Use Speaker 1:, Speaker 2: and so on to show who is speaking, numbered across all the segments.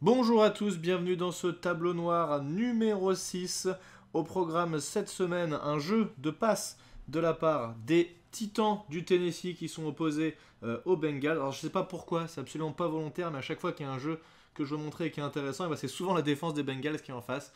Speaker 1: Bonjour à tous, bienvenue dans ce tableau noir numéro 6. Au programme cette semaine, un jeu de passe de la part des Titans du Tennessee qui sont opposés aux Bengals. Alors je sais pas pourquoi, c'est absolument pas volontaire, mais à chaque fois qu'il y a un jeu que je veux montrer et qui est intéressant, et ben c'est souvent la défense des Bengals qui est en face.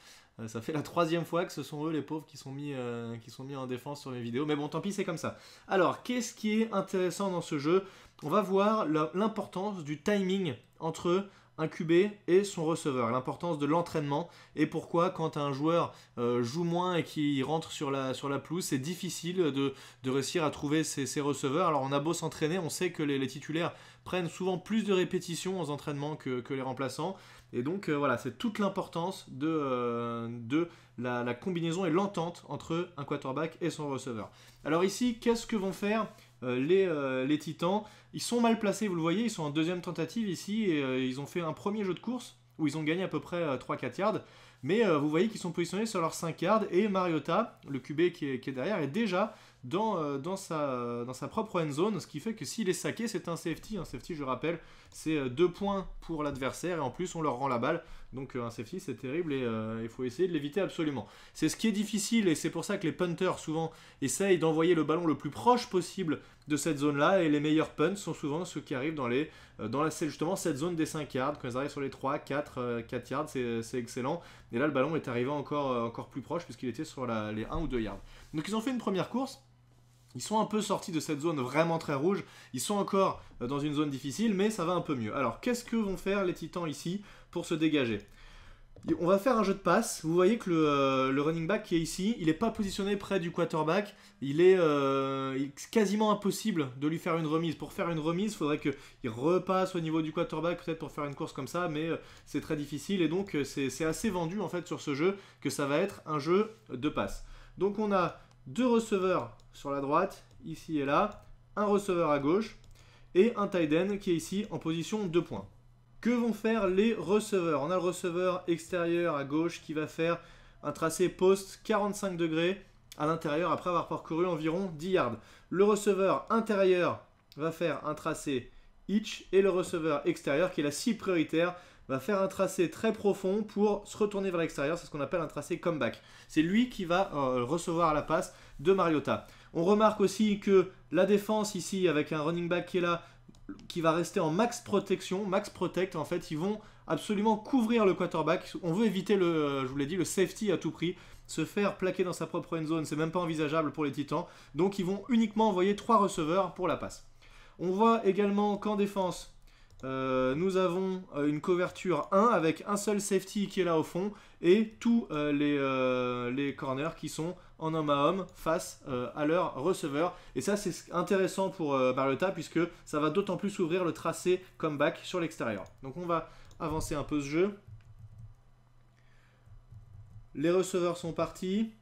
Speaker 1: Ça fait la troisième fois que ce sont eux les pauvres qui sont mis en défense sur mes vidéos. Mais bon, tant pis, c'est comme ça. Alors, qu'est-ce qui est intéressant dans ce jeu? On va voir l'importance du timing entre un QB et son receveur, l'importance de l'entraînement et pourquoi quand un joueur joue moins et qui rentre sur la pelouse, c'est difficile de réussir à trouver ses receveurs. Alors on a beau s'entraîner, on sait que les titulaires prennent souvent plus de répétitions aux entraînements que les remplaçants. Et donc voilà, c'est toute l'importance de la combinaison et l'entente entre un quarterback et son receveur. Alors ici, qu'est-ce que vont faire les Titans? Ils sont mal placés, vous le voyez, ils sont en deuxième tentative ici, et ils ont fait un premier jeu de course où ils ont gagné à peu près 3-4 yards, mais vous voyez qu'ils sont positionnés sur leurs 5 yards, et Mariota, le QB qui est derrière, est déjà dans sa propre end zone, ce qui fait que s'il est saqué, c'est un safety. Un safety, je rappelle, c'est 2 points pour l'adversaire, et en plus on leur rend la balle, donc un safety c'est terrible, et il faut essayer de l'éviter absolument. C'est ce qui est difficile, et c'est pour ça que les punters souvent essayent d'envoyer le ballon le plus proche possible de cette zone-là, et les meilleurs punts sont souvent ceux qui arrivent justement cette zone des 5 yards, quand ils arrivent sur les 3, 4 yards, c'est excellent, et là le ballon est arrivé encore plus proche, puisqu'il était sur les 1 ou 2 yards. Donc ils ont fait une première course. Ils sont un peu sortis de cette zone vraiment très rouge. Ils sont encore dans une zone difficile, mais ça va un peu mieux. Alors, qu'est-ce que vont faire les Titans ici pour se dégager? On va faire un jeu de passe. Vous voyez que le running back qui est ici, il n'est pas positionné près du quarterback. Il est quasiment impossible de lui faire une remise. Pour faire une remise, il faudrait qu'il repasse au niveau du quarterback, peut-être pour faire une course comme ça, mais c'est très difficile. Et donc, c'est assez vendu en fait sur ce jeu que ça va être un jeu de passe. Donc, on a 2 receveurs sur la droite, ici et là, un receveur à gauche, et un tight end qui est ici en position 2 points. Que vont faire les receveurs? On a le receveur extérieur à gauche qui va faire un tracé post 45 degrés à l'intérieur après avoir parcouru environ 10 yards. Le receveur intérieur va faire un tracé hitch, et le receveur extérieur, qui est la cible prioritaire, va faire un tracé très profond pour se retourner vers l'extérieur. C'est ce qu'on appelle un tracé comeback. C'est lui qui va recevoir la passe de Mariota. On remarque aussi que la défense ici, avec un running back qui est là, qui va rester en max protection, max protect, en fait, ils vont absolument couvrir le quarterback. On veut éviter je vous l'ai dit, le safety à tout prix. Se faire plaquer dans sa propre end zone, c'est même pas envisageable pour les Titans. Donc ils vont uniquement envoyer 3 receveurs pour la passe. On voit également qu'en défense, nous avons une couverture 1 avec un seul safety qui est là au fond, et tous les corners qui sont en homme à homme face à leur receveur. Et ça, c'est intéressant pour Mariota, puisque ça va d'autant plus ouvrir le tracé comeback sur l'extérieur. Donc on va avancer un peu ce jeu. Les receveurs sont partis.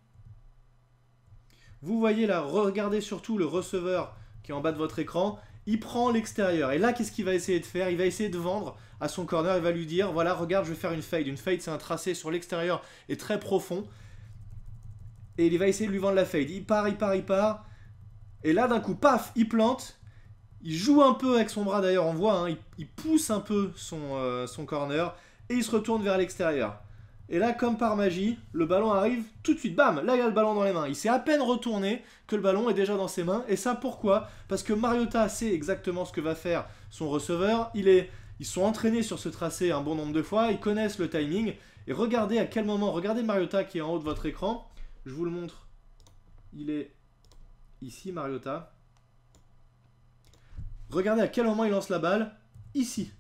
Speaker 1: Vous voyez là, regardez surtout le receveur qui est en bas de votre écran. Il prend l'extérieur. Et là, qu'est-ce qu'il va essayer de faire? Il va essayer de vendre à son corner. Il va lui dire, voilà, regarde, je vais faire une fade. Une fade, c'est un tracé sur l'extérieur et très profond. Et il va essayer de lui vendre la fade. Il part. Et là, d'un coup, paf, il plante. Il joue un peu avec son bras, d'ailleurs, on voit. Hein, il pousse un peu son corner. Et il se retourne vers l'extérieur. Et là, comme par magie, le ballon arrive tout de suite. Bam, là, il a le ballon dans les mains. Il s'est à peine retourné que le ballon est déjà dans ses mains. Et ça, pourquoi? Parce que Mariota sait exactement ce que va faire son receveur. Ils sont entraînés sur ce tracé un bon nombre de fois. Ils connaissent le timing. Et regardez à quel moment. Regardez Mariota qui est en haut de votre écran. Je vous le montre. Il est ici, Mariota. Regardez à quel moment il lance la balle. Ici.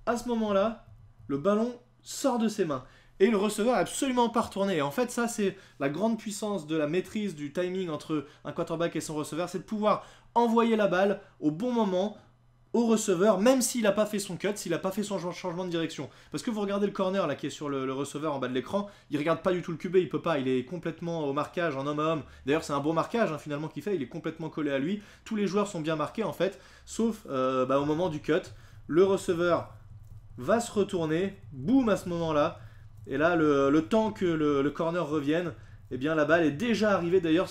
Speaker 1: À ce moment-là, le ballon sort de ses mains. Et le receveur est absolument pas retourné. Et en fait, ça, c'est la grande puissance de la maîtrise du timing entre un quarterback et son receveur. C'est de pouvoir envoyer la balle au bon moment au receveur, même s'il n'a pas fait son cut, s'il n'a pas fait son changement de direction. Parce que vous regardez le corner là qui est sur le receveur en bas de l'écran, il regarde pas du tout le QB, il peut pas, il est complètement au marquage en homme à homme. D'ailleurs c'est un bon marquage hein, finalement qu'il fait, il est complètement collé à lui. Tous les joueurs sont bien marqués en fait, sauf au moment du cut. Le receveur va se retourner, boum à ce moment-là, et là le temps que le corner revienne, eh bien la balle est déjà arrivée. D'ailleurs,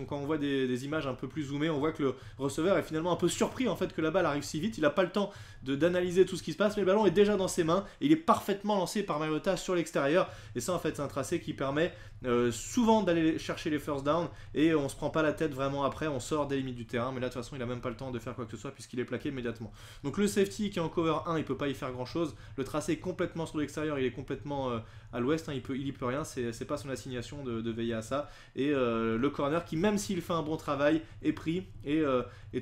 Speaker 1: quand on voit des images un peu plus zoomées, on voit que le receveur est finalement un peu surpris en fait que la balle arrive si vite. Il n'a pas le temps d'analyser tout ce qui se passe, mais le ballon est déjà dans ses mains. Et il est parfaitement lancé par Mariota sur l'extérieur. Et ça, en fait, c'est un tracé qui permet souvent d'aller chercher les first down. Et on se prend pas la tête vraiment après. On sort des limites du terrain. Mais là, de toute façon, il a même pas le temps de faire quoi que ce soit puisqu'il est plaqué immédiatement. Donc le safety qui est en cover 1, il peut pas y faire grand chose. Le tracé est complètement sur l'extérieur. Il est complètement à l'ouest. Hein, il y peut rien. C'est pas son assignation de veiller à ça. Et le corner qui, même s'il fait un bon travail, est pris. Et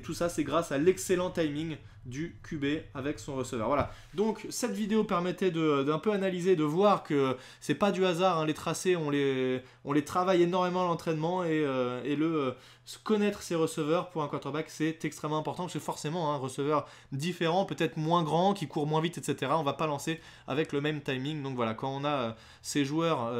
Speaker 1: tout ça, c'est grâce à l'excellent timing du QB avec son receveur. Voilà. Donc cette vidéo permettait d'un peu analyser, de voir que c'est pas du hasard. Hein, les tracés, on les travaille énormément à l'entraînement et connaître ses receveurs pour un quarterback, c'est extrêmement important parce que forcément, un receveur différent, peut-être moins grand, qui court moins vite, etc. On va pas lancer avec le même timing. Donc voilà, quand on a ces joueurs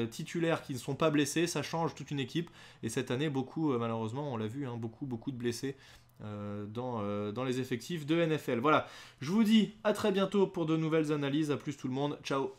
Speaker 1: titulaires qui ne sont pas blessés, ça change toute une équipe. Et cette année, beaucoup, malheureusement, on l'a vu, hein, beaucoup de blessés dans les effectifs de NFL. Voilà, je vous dis à très bientôt pour de nouvelles analyses. À plus tout le monde, ciao.